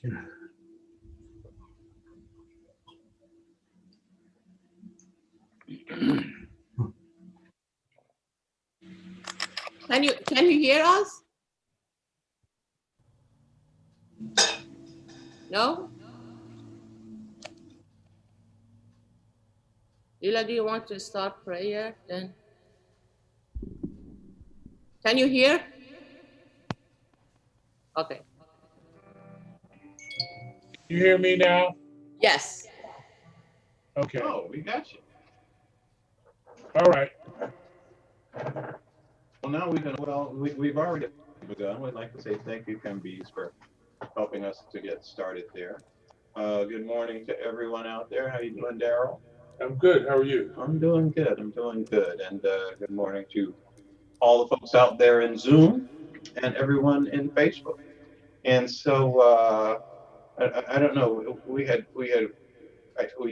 Can you hear us? No? Lila, do you want to start prayer then? Can you hear? Okay. You hear me now? Yes. Okay. Oh, we got you. All right. Well, now we've already begun. We'd like to say thank you, Camby's, for helping us to get started there. Good morning to everyone out there. How you doing, Daryl? I'm good. How are you? I'm doing good. I'm doing good. And good morning to all the folks out there in Zoom and everyone in Facebook. And so I don't know. We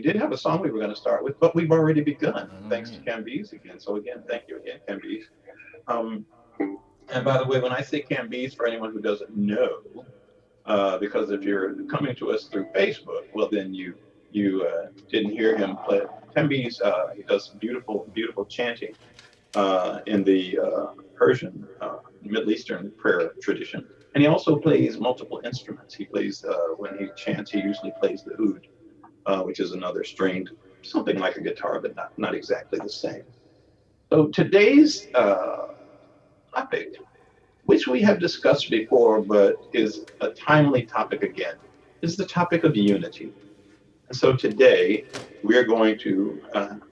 did have a song we were going to start with, but we've already begun. Thanks to Camby's again. So again, thank you again, Camby's. And by the way, when I say Camby's, for anyone who doesn't know, because if you're coming to us through Facebook, well, then you didn't hear him play. Camby's, he does beautiful chanting in the Persian, Middle Eastern prayer tradition. And he also plays multiple instruments. He plays, when he chants, he usually plays the oud, which is another stringed, something like a guitar, but not exactly the same. So today's topic, which we have discussed before, but is a timely topic again, is the topic of unity. And so today we're going to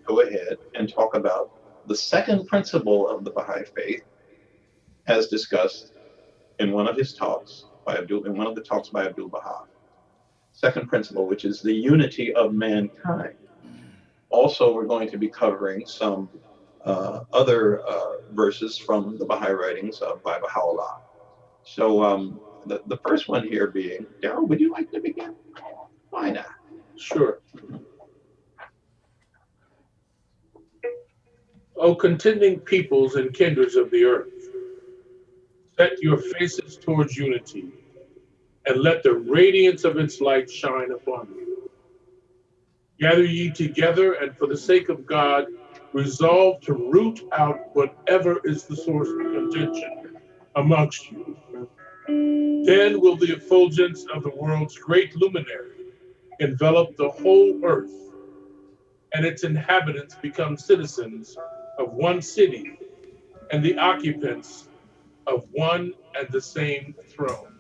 go ahead and talk about the second principle of the Baha'i faith, as discussed in one of his talks in one of the talks by Abdul Baha. Second principle, which is the unity of mankind. Also, we're going to be covering some other verses from the Baha'i writings by Baha'u'llah. So the first one here being, Daryl, would you like to begin? Why not? Sure. O contending peoples and kindreds of the earth, set your faces towards unity, and let the radiance of its light shine upon you. Gather ye together, and for the sake of God, resolve to root out whatever is the source of contention amongst you. Then will the effulgence of the world's great luminary envelop the whole earth, and its inhabitants become citizens of one city and the occupants of one and the same throne.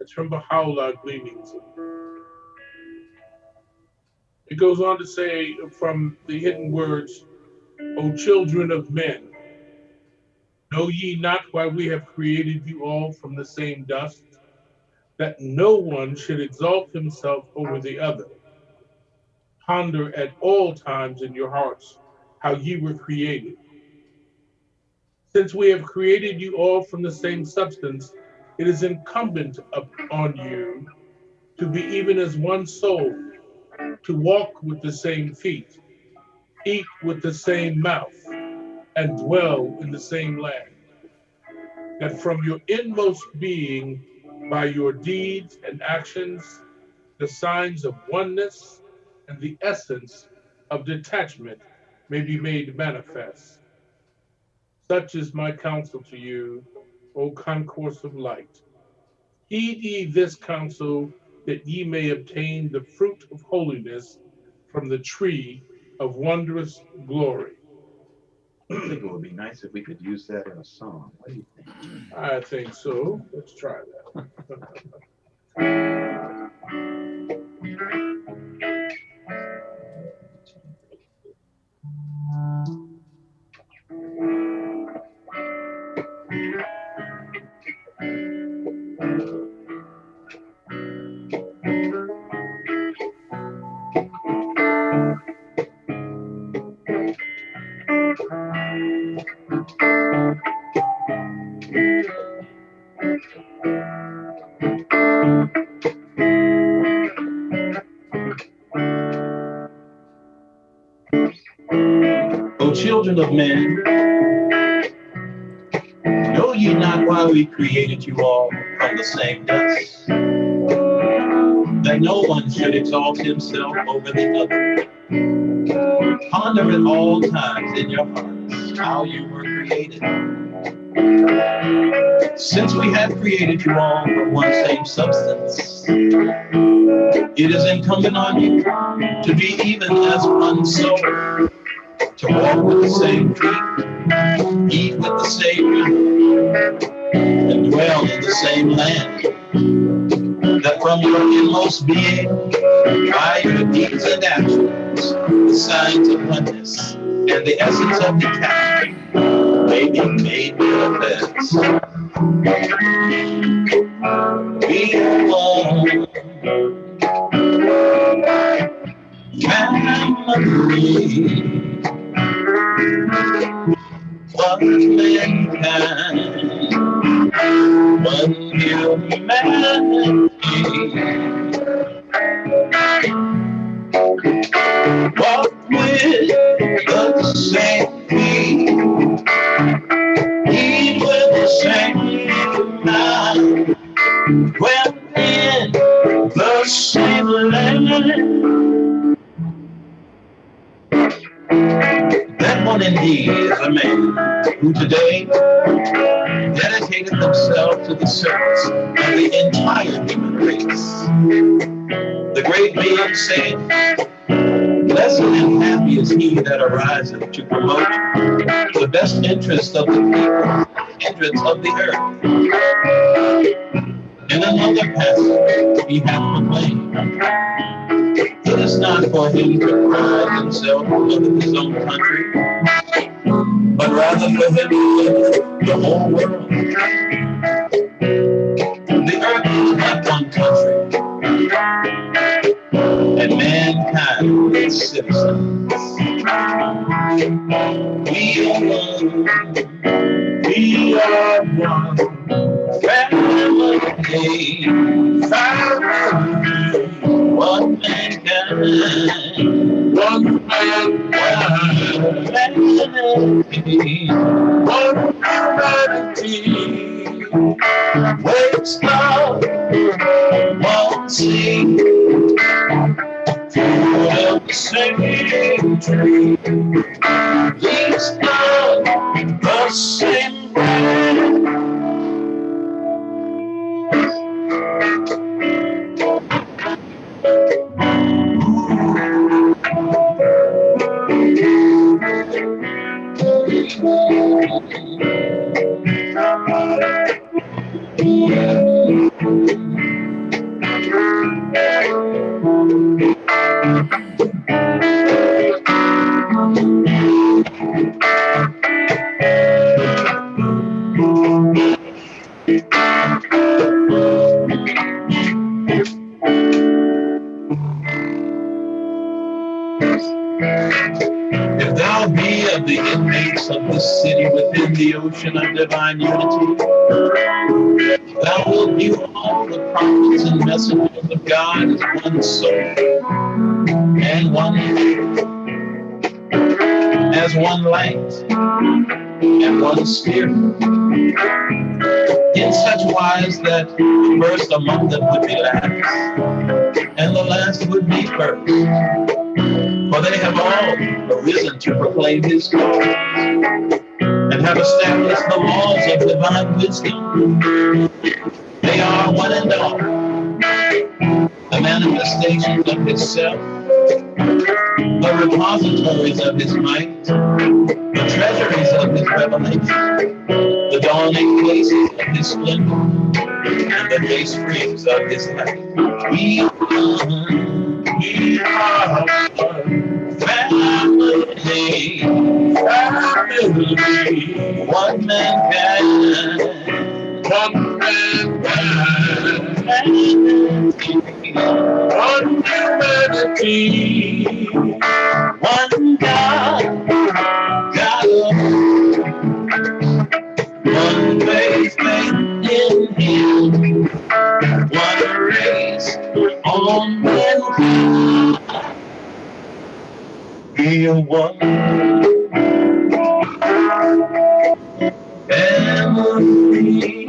It's from Baha'u'llah Gleanings. It goes on to say from the hidden words, O children of men, know ye not why we have created you all from the same dust, that no one should exalt himself over the other. Ponder at all times in your hearts how ye were created. Since we have created you all from the same substance, it is incumbent upon you to be even as one soul, to walk with the same feet, eat with the same mouth, and dwell in the same land. That from your inmost being, by your deeds and actions, the signs of oneness and the essence of detachment may be made manifest. Such is my counsel to you, O concourse of light. Heed ye this counsel, that ye may obtain the fruit of holiness from the tree of wondrous glory. I think it would be nice if we could use that in a song. What do you think? I think so. Let's try that. O children of men, know ye not why we created you all from from the same dust, that no one should exalt himself over the other. Ponder at all times in your hearts how you were created. Since we have created you all from one same substance, it is incumbent on you to be even as one soul, to walk with the same feet, eat with the same rhythm, and dwell in the same land. That from your inmost being, by your deeds and actions, the signs of oneness and the essence of detachment may be made manifest. We are one family, one mankind, one humanity. Walk with the same feet, eat with the same mind, dwell in the same land. That one indeed is a man who today dedicated himself to the service of the entire human race. The great being said, blessed and happy is he that ariseth to promote the best interest of the people, interests of the earth. In another passage, he hath proclaimed, it is not for him to pride himself of his own country, but rather for him to live the whole world. The earth is not one country, and mankind is citizens. We are one, we are one family, family, one mankind, one mankind, humanity, one humanity. Wakes up, one sea, fruit of the same tree, leaves of the same bread. If thou be of the inmates of this city within the ocean of divine unity, thou wilt view all the prophets and messengers of God as one soul and one spirit, as one light and one spirit, in such wise that the first among them would be last, and the last would be first. For they have all arisen to proclaim his cause, and have established the laws of divine wisdom. They are one and all, the manifestations of his self, the repositories of his might, the treasuries of his revelation, the dawning places of his splendor, and the day springs of his light. We are family, family, one mankind, one mankind, one humanity, one God, God alone, one faith in him, one race on mankind. We are one family,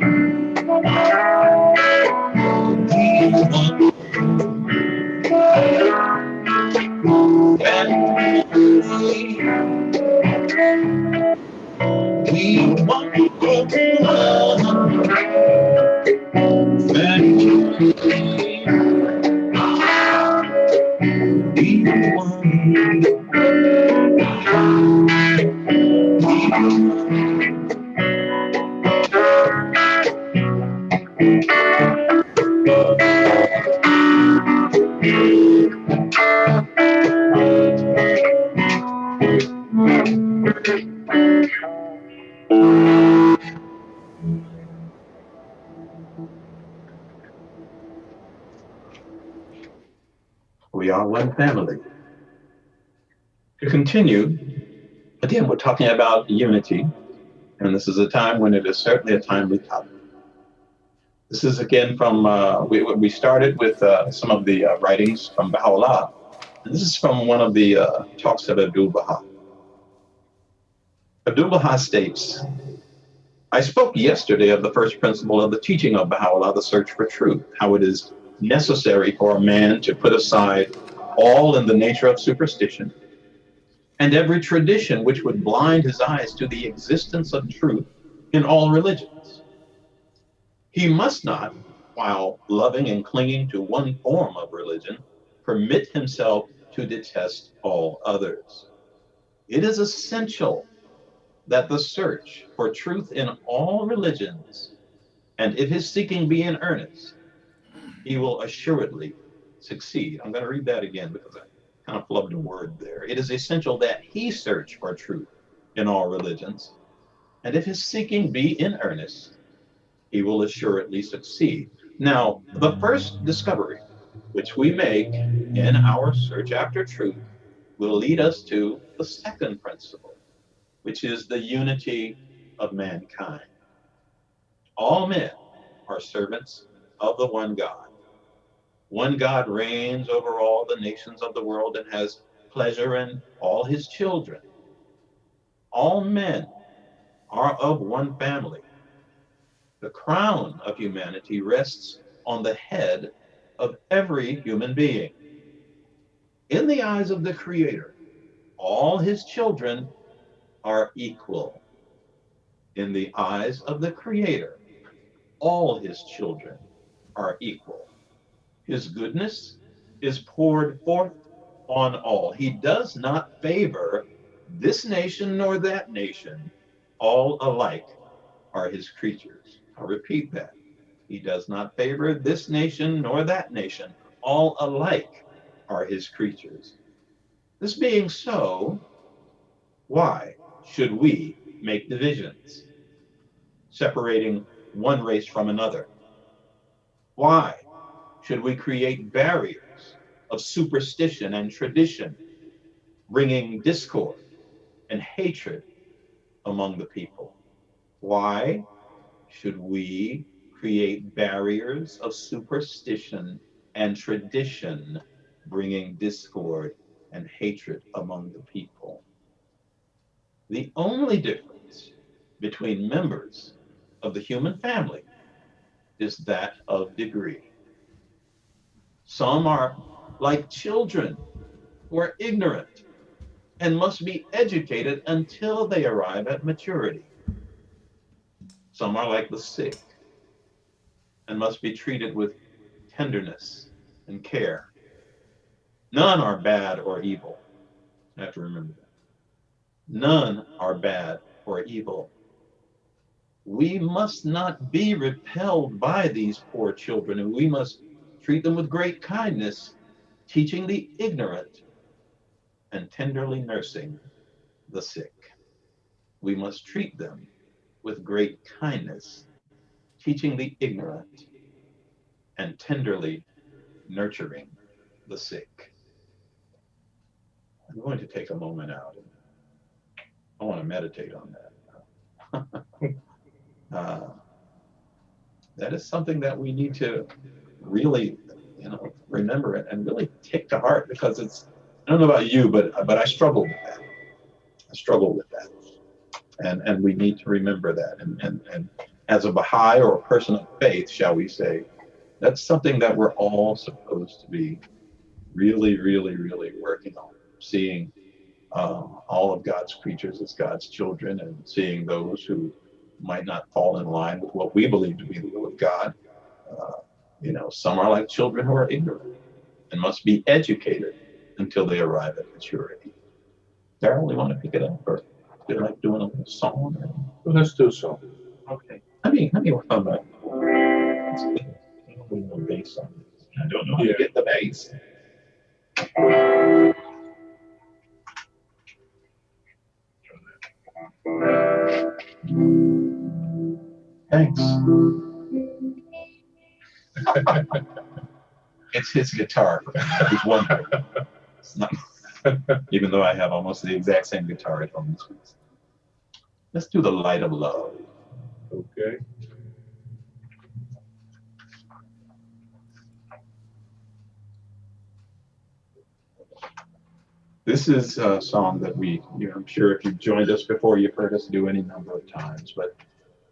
We want to We are one family. To continue, again, we're talking about unity, and this is a time when it is certainly a timely topic. This is again from, we started with some of the writings from Baha'u'llah, and this is from one of the talks of Abdul-Baha. Abdul-Baha states, I spoke yesterday of the first principle of the teaching of Baha'u'llah, the search for truth, how it is necessary for a man to put aside all in the nature of superstition and every tradition which would blind his eyes to the existence of truth in all religions. He must not, while loving and clinging to one form of religion, permit himself to detest all others. It is essential that the search for truth in all religions, and if his seeking be in earnest, he will assuredly succeed. I'm going to read that again because I kind of flubbed a word there. It is essential that he search for truth in all religions, and if his seeking be in earnest, he will assuredly succeed. Now, the first discovery which we make in our search after truth will lead us to the second principle, which is the unity of mankind. All men are servants of the one God. One God reigns over all the nations of the world and has pleasure in all his children. All men are of one family. The crown of humanity rests on the head of every human being. In the eyes of the Creator, all his children are equal. In the eyes of the Creator, all his children are equal. His goodness is poured forth on all. He does not favor this nation nor that nation. All alike are his creatures. I'll repeat that. He does not favor this nation nor that nation. All alike are his creatures. This being so, why should we make divisions, separating one race from another? Why should we create barriers of superstition and tradition, bringing discord and hatred among the people? Why should we create barriers of superstition and tradition, bringing discord and hatred among the people? The only difference between members of the human family is that of degree. Some are like children who are ignorant and must be educated until they arrive at maturity. Some are like the sick and must be treated with tenderness and care. None are bad or evil. I have to remember that. None are bad or evil. We must not be repelled by these poor children, and we must treat them with great kindness, teaching the ignorant and tenderly nursing the sick. We must treat them with great kindness, teaching the ignorant and tenderly nurturing the sick. I'm going to take a moment out and I want to meditate on that. That is something that we need to really, remember it and really take to heart, because it's, I don't know about you, but I struggle with that. I struggle with that. And we need to remember that. And as a Baha'i or a person of faith, shall we say, that's something that we're all supposed to be really, really, really working on, seeing all of God's creatures as God's children, and seeing those who might not fall in line with what we believe to be the will of God. Some are like children who are ignorant and must be educated until they arrive at maturity. Darryl, you want to pick it up, or feel like doing a little song? Let's do so. Okay. Let me work on that. We know bass on this. I don't know how to get the bass. Thanks. It's his guitar. He's wonderful. It's not, even though I have almost the exact same guitar at home. Let's do The Light of Love. Okay. This is a song that I'm sure if you've joined us before, you've heard us do any number of times, but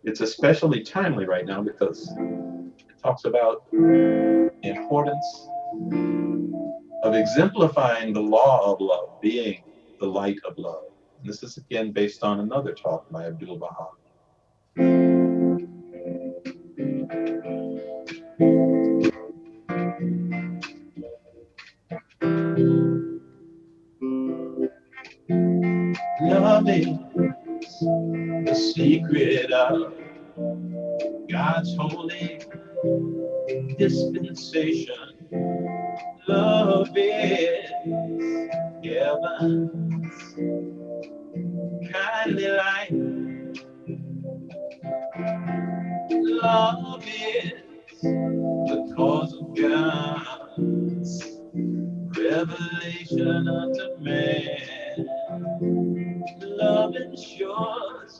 it's especially timely right now because it talks about the importance of exemplifying the law of love, being the light of love. And this is again based on another talk by Abdul Bahá'í. Love is the secret of God's holy dispensation. Love is heaven's kindly light. Love is the cause of God's revelation unto man. Love ensures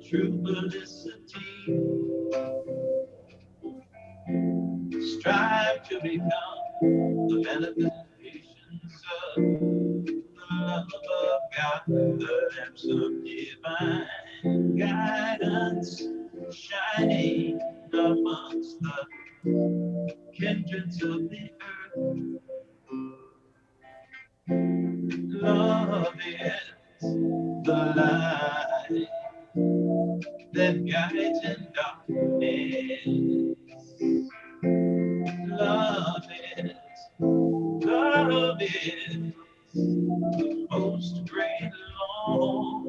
true felicity. Strive to become the manifestations of the love of God, the lamps of divine guidance, shining amongst the kindreds of the earth. Love is the light that guides in darkness. Love is the most great law.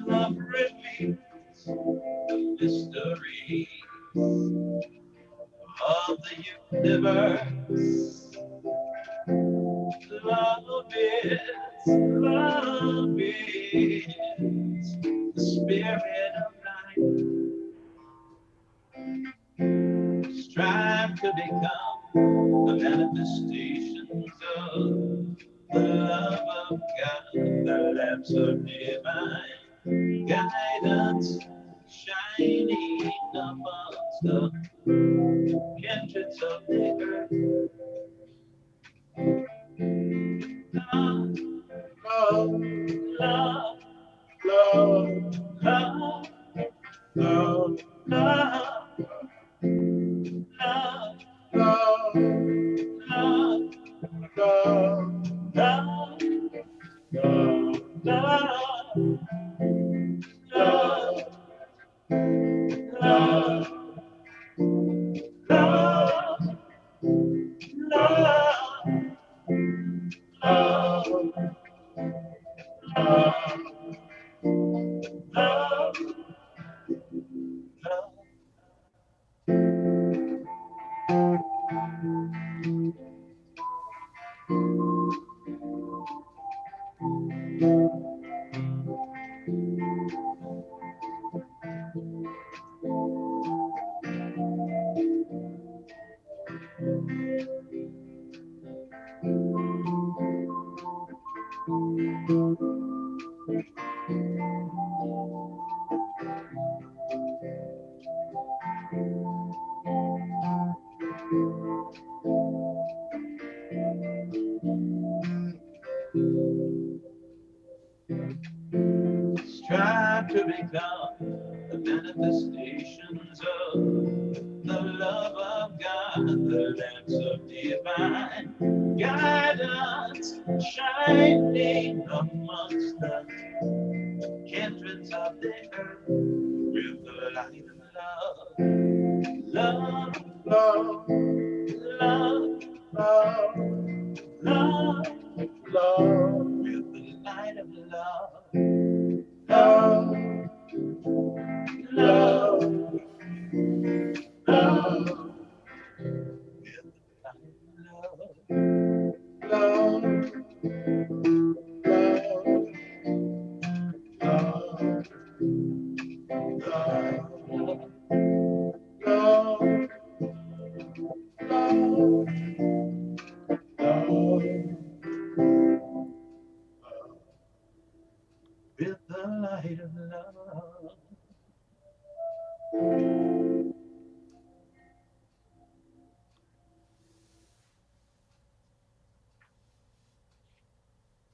Love reveals the mystery of the universe. Love is the spirit of life. Strive to become the manifestations of the love of God, the lamps of divine guidance, shining amongst the kindreds of the earth. Love, love, love, love, love, love, love. Love, love, love, love, love, love, love, love, love, strive to become the manifestations of the love of God, the lamps of divine shining amongst the kindreds of the earth with the light of love, love, love, love, love, love, with the light of love, love, love, love, with the light of love, love, love, love, love, love, love, love, with the light of love.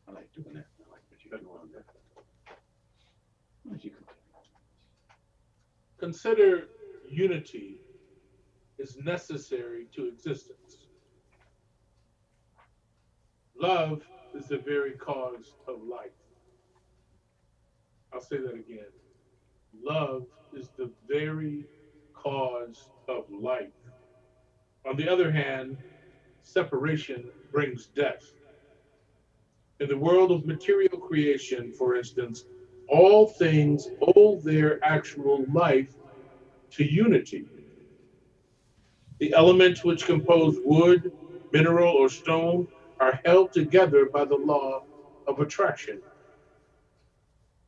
I like doing that. I like what you do on that. What you Consider unity is necessary to existence. Love is the very cause of life. I'll say that again. Love is the very cause of life. On the other hand, separation brings death. In the world of material creation, for instance, all things owe their actual life to unity. The elements which compose wood, mineral, or stone are held together by the law of attraction.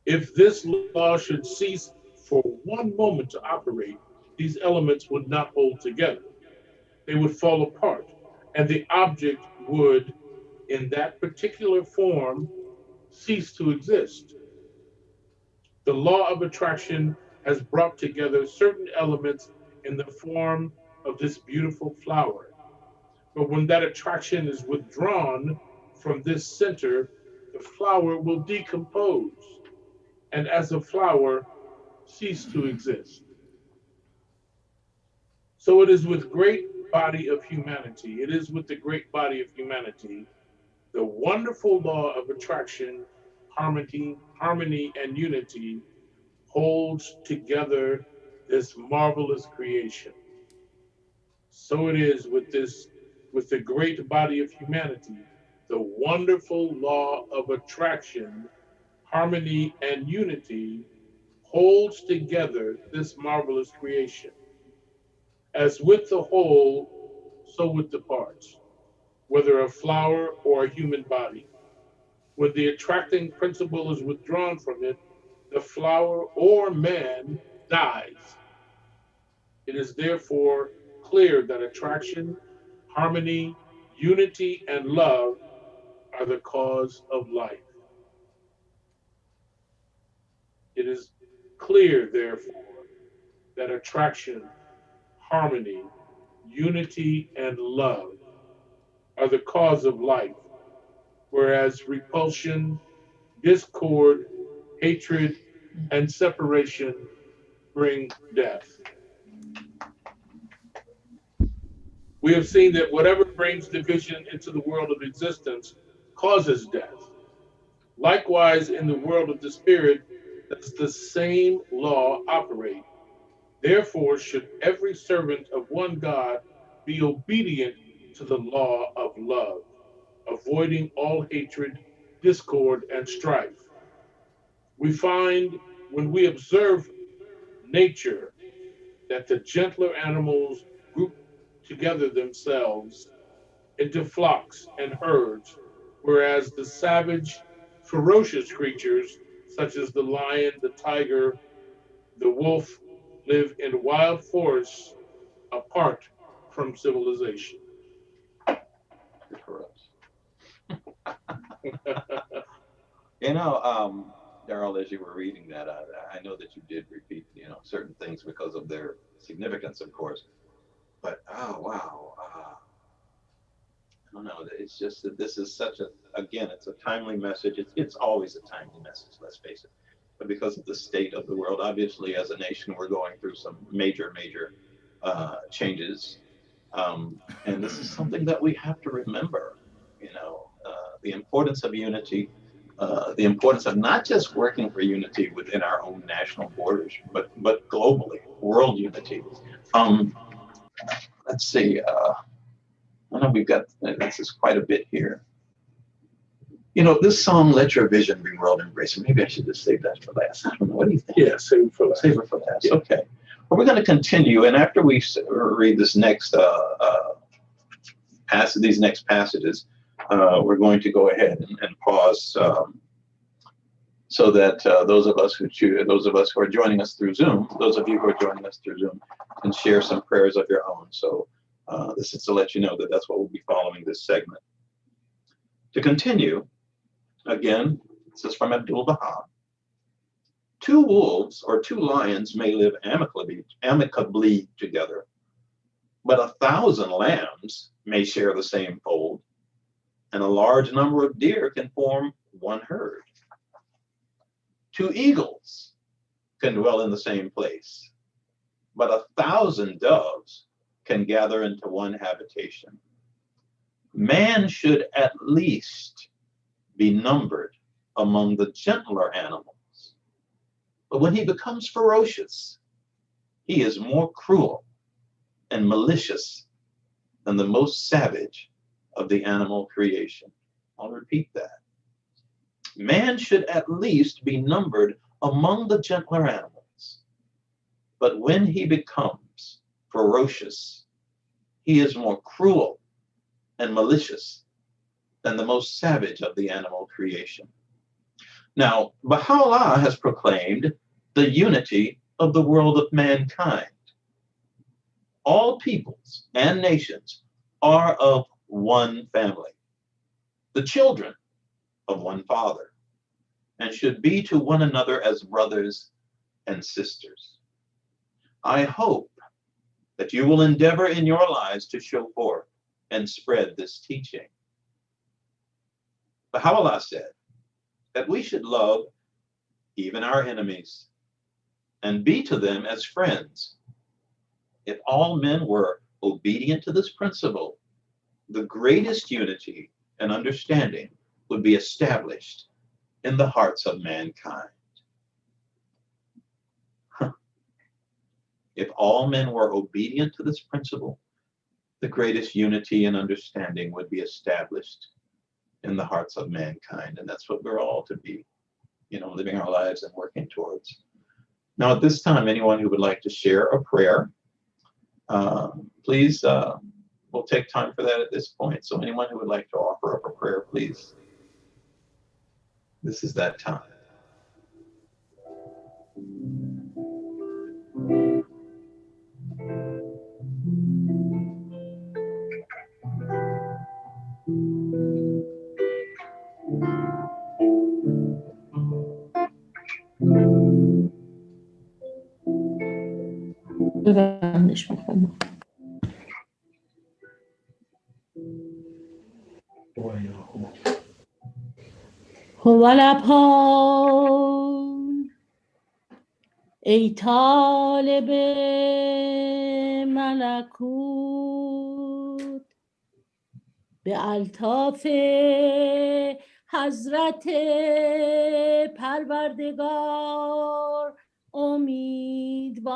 If this law should cease for one moment to operate, these elements would not hold together. They would fall apart, and the object would, in that particular form, cease to exist. The law of attraction has brought together certain elements in the form of this beautiful flower. But when that attraction is withdrawn from this center, the flower will decompose and, as a flower, cease to exist. So it is with great body of humanity. It is with the great body of humanity, the wonderful law of attraction, harmony, and unity holds together this marvelous creation. So it is with the great body of humanity, the wonderful law of attraction, harmony, and unity holds together this marvelous creation. As with the whole, so with the parts, whether a flower or a human body. When the attracting principle is withdrawn from it, the flower or man dies. It is therefore clear that attraction, harmony, unity, and love are the cause of life. It is clear, therefore, that attraction, harmony, unity, and love are the cause of life, whereas repulsion, discord, hatred, and separation bring death. We have seen that whatever brings division into the world of existence causes death. Likewise, in the world of the spirit, does the same law operate. Therefore, should every servant of one God be obedient to the law of love, avoiding all hatred, discord, and strife. We find when we observe nature that the gentler animals group together themselves into flocks and herds, whereas the savage, ferocious creatures, such as the lion, the tiger, the wolf, live in wild forests apart from civilization. Daryl, as you were reading that, I know that you did repeat, certain things because of their significance, of course. But oh wow, I don't know. It's just that this is again, it's a timely message. It's always a timely message. Let's face it. But because of the state of the world, obviously, as a nation, we're going through some major changes, and this is something that we have to remember. the importance of unity, the importance of not just working for unity within our own national borders, but globally, world unity. Let's see. I know we've got, this is quite a bit here. You know, this song, Let Your Vision Bring World Embracing. Maybe I should just save that for last. I don't know. What do you think? Yeah, save it for last. Save it for last. Yeah. Okay. Well, we're going to continue. And after we read this next these next passages, we're going to go ahead and pause so that those of us who are joining us through Zoom, those of you who are joining us through Zoom, can share some prayers of your own. So this is to let you know that that's what we'll be following this segment. To continue, again, this is from Abdul Baha. Two wolves or two lions may live amicably together, but 1,000 lambs may share the same fold, and a large number of deer can form one herd. Two eagles can dwell in the same place, but 1,000 doves can gather into one habitation. Man should at least be numbered among the gentler animals, but when he becomes ferocious, he is more cruel and malicious than the most savage of the animal creation. I'll repeat that. Man should at least be numbered among the gentler animals, but when he becomes ferocious, he is more cruel and malicious than the most savage of the animal creation. Now, Baha'u'llah has proclaimed the unity of the world of mankind. All peoples and nations are of one family, the children of one father, and should be to one another as brothers and sisters. I hope that you will endeavor in your lives to show forth and spread this teaching. Baha'u'llah said that we should love even our enemies and be to them as friends. If all men were obedient to this principle, the greatest unity and understanding would be established in the hearts of mankind. If all men were obedient to this principle, the greatest unity and understanding would be established in the hearts of mankind. And that's what we're all to be, living our lives and working towards. Now, at this time, anyone who would like to share a prayer, please, we'll take time for that at this point. So anyone who would like to offer up a prayer, please. This is that time. ببندش میکنم. هوالپان ای طالب ملکوت، به الطاف حضرت پروردگار امیدوار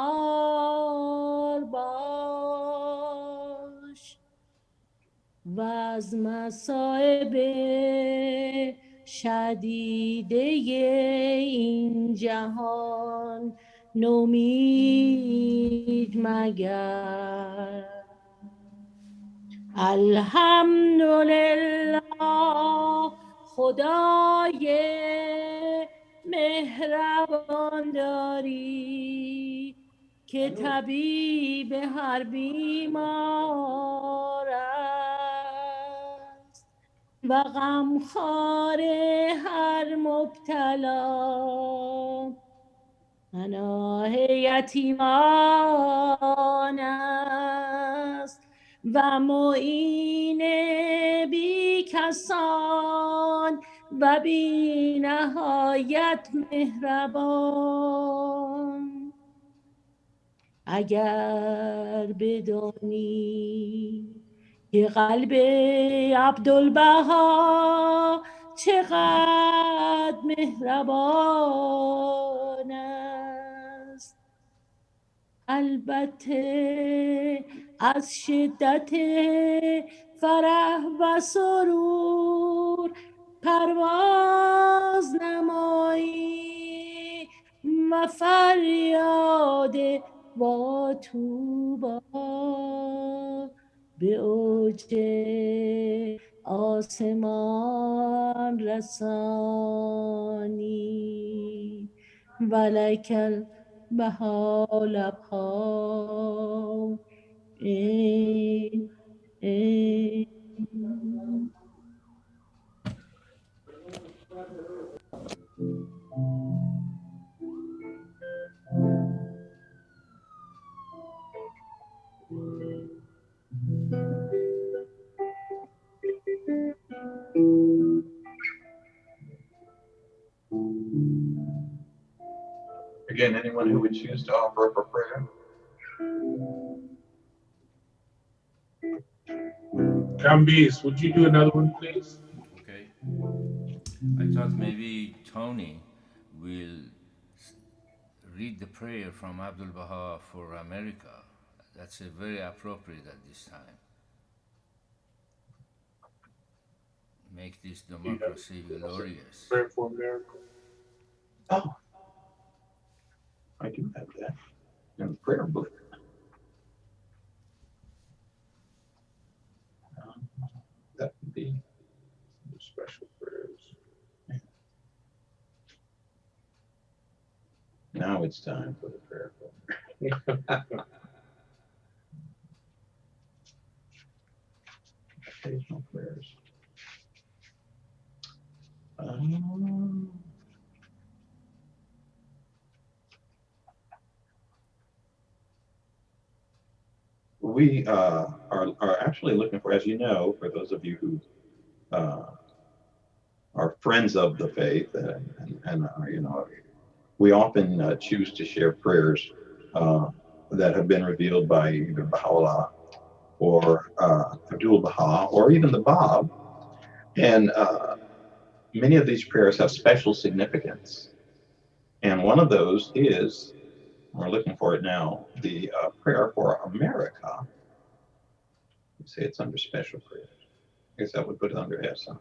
باش و از مصائب شدیده این جهان نومید مگر. الحمدلله خدای مهربان داری که طبیب هر بیمار است و غمخوار هر مبتلا. پناه یتیمان است و معین بی کسان و بی نهایت مهربان. اگر بدانی که قلب عبدالبها چقدر مهربان است. البته از شدت فرح و سرور پرواز نمایی و فریاد با توبا به اوج آسمان رسانی. ولکل بها لبها این Again, anyone who would choose to offer up a prayer. Kambiz, would you do another one, please? Okay. I thought maybe Tony will read the prayer from Abdul Baha for America. That's very appropriate at this time. Make this democracy glorious. Prayer for America. Oh, I do have that in the prayer book. That would be Special prayers. now. It's time for the prayer book. Occasional prayers. We are actually looking for, as you know, for those of you who are friends of the faith, and you know, we often choose to share prayers that have been revealed by either Baha'u'llah or Abdul Baha or even the Bab, and many of these prayers have special significance. And one of those is, we're looking for it now, the prayer for America. Let's say it's under special prayers. I guess that would put it under Esa.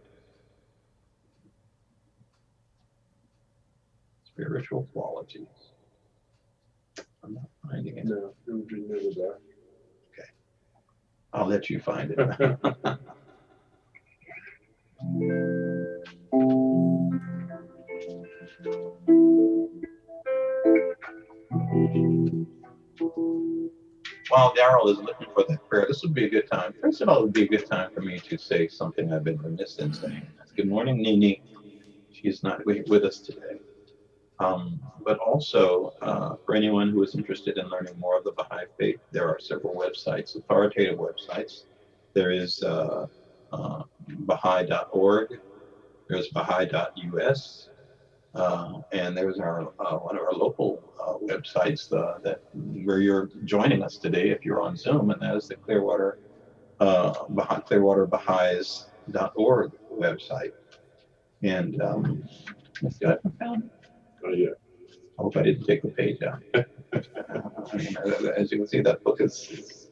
Spiritual qualities. I'm not finding it. No, it would be never that. Okay. I'll let you find it. While Daryl is looking for that prayer, this would be a good time. First of all, it would be a good time for me to say something I've been remiss in saying. Good morning, Nini. She's not with us today. But also, for anyone who is interested in learning more of the Baha'i faith, there are several websites, authoritative websites. There is Baha'i.org, there's Baha'i.us, and there's our one of our local websites where you're joining us today if you're on Zoom, and that is the Clearwater Baha'is.org website. And let's see, I found it. Oh yeah. I hope I didn't take the page out. As you can see, that book is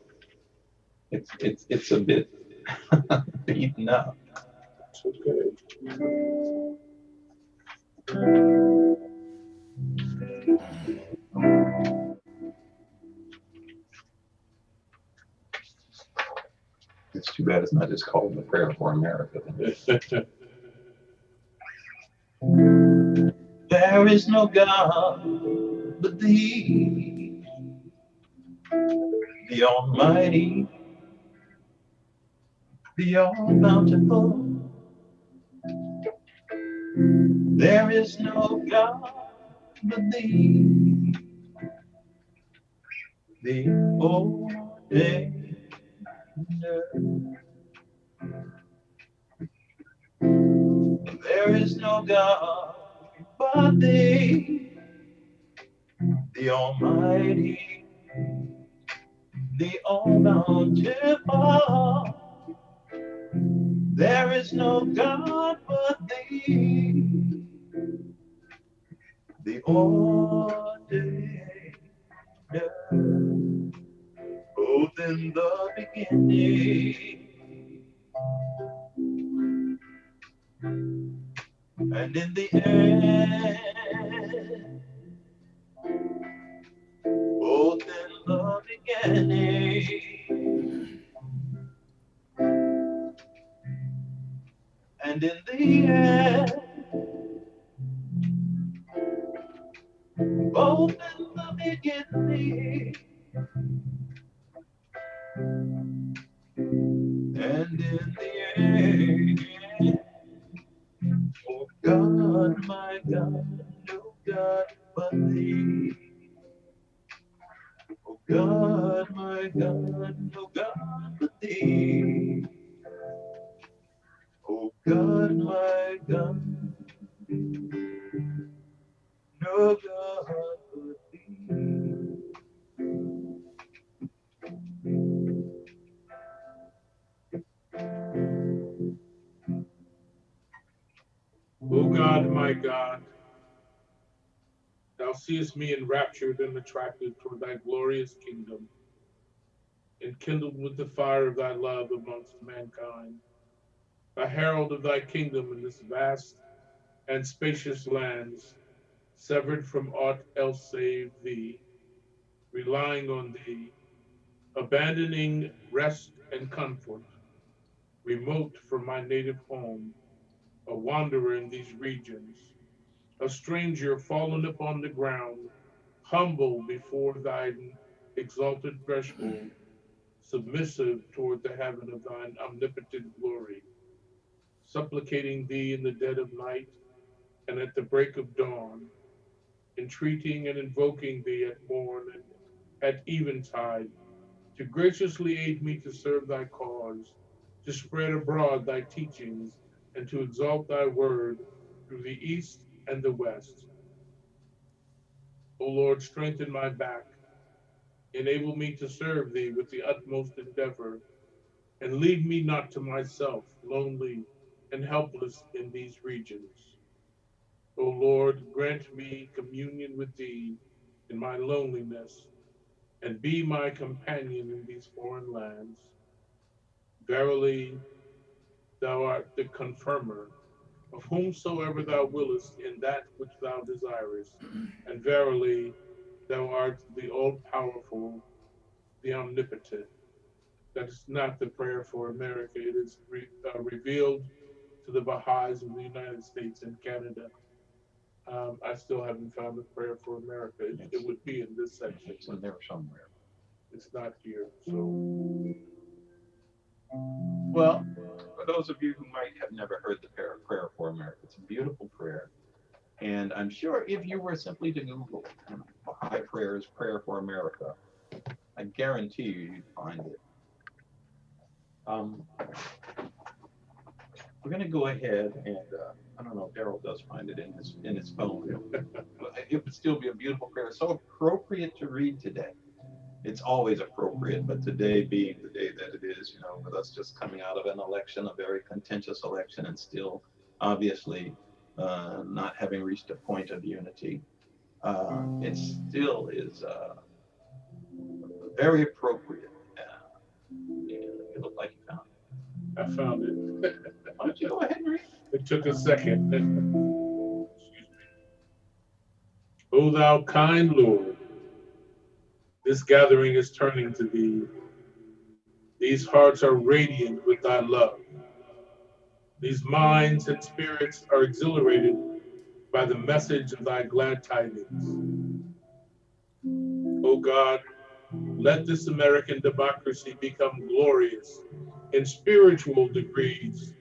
it's a bit beaten up. It's okay. It's too bad it's not just called the Prayer for America. There is no God but Thee, the Almighty, the All-Bountiful. There is no God but Thee, the Ordainer. There is no God but Thee, the Almighty, the All-Bountiful. There is no God but thee, the ordainer, both in the beginning and in the end, both in the beginning and in the end, both in the beginning and in the end. Oh God, my God, no God but thee. Oh God, my God, no God but thee. Oh God, my God, no God but thee. O God, my God, thou seest me enraptured and attracted toward thy glorious kingdom, enkindled with the fire of thy love amongst mankind, a herald of thy kingdom in this vast and spacious lands, severed from aught else save thee, relying on thee, abandoning rest and comfort, remote from my native home, a wanderer in these regions, a stranger fallen upon the ground, humble before thine exalted threshold, submissive toward the heaven of thine omnipotent glory, supplicating thee in the dead of night and at the break of dawn, entreating and invoking thee at morn and at eventide, to graciously aid me to serve thy cause, to spread abroad thy teachings, and to exalt thy word through the east and the west. O Lord, strengthen my back, enable me to serve thee with the utmost endeavor, and leave me not to myself, lonely and helpless in these regions. O Lord, grant me communion with thee in my loneliness, and be my companion in these foreign lands. Verily, thou art the confirmer of whomsoever thou willest in that which thou desirest. And verily, thou art the all-powerful, the omnipotent. That is not the prayer for America. It is revealed to the Bahá'ís of the United States and Canada. I still haven't found the prayer for America. It would be in this section. It's in there somewhere. It's not here. So, Well, for those of you who might have never heard the prayer for America, it's a beautiful prayer. And I'm sure if you were simply to Google Baha'i prayers, prayer for America, I guarantee you'd find it. We're going to go ahead and I don't know if Daryl does find it in his phone. It would still be a beautiful prayer, so appropriate to read today. It's always appropriate, but today being the day that it is, you know, with us just coming out of an election, a very contentious election, and still obviously not having reached a point of unity, it still is very appropriate. You look like you found it. I found it. Why don't you go ahead and read it? It took a second. Excuse me. O thou kind Lord, this gathering is turning to thee. These hearts are radiant with thy love. These minds and spirits are exhilarated by the message of thy glad tidings. O God, let this American democracy become glorious in spiritual degrees,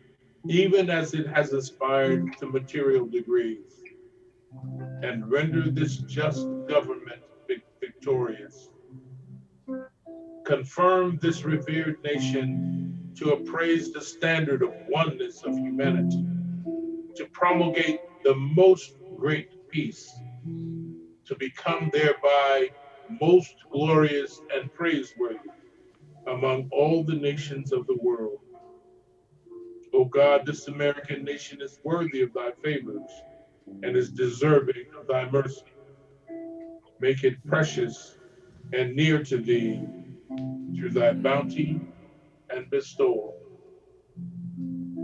even as it has aspired to material degrees, and render this just government victorious. Confirm this revered nation to appraise the standard of oneness of humanity, to promulgate the most great peace, to become thereby most glorious and praiseworthy among all the nations of the world. O God, this American nation is worthy of thy favors and is deserving of thy mercy. Make it precious and near to thee through thy bounty and bestowal.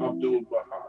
Abdul Baha.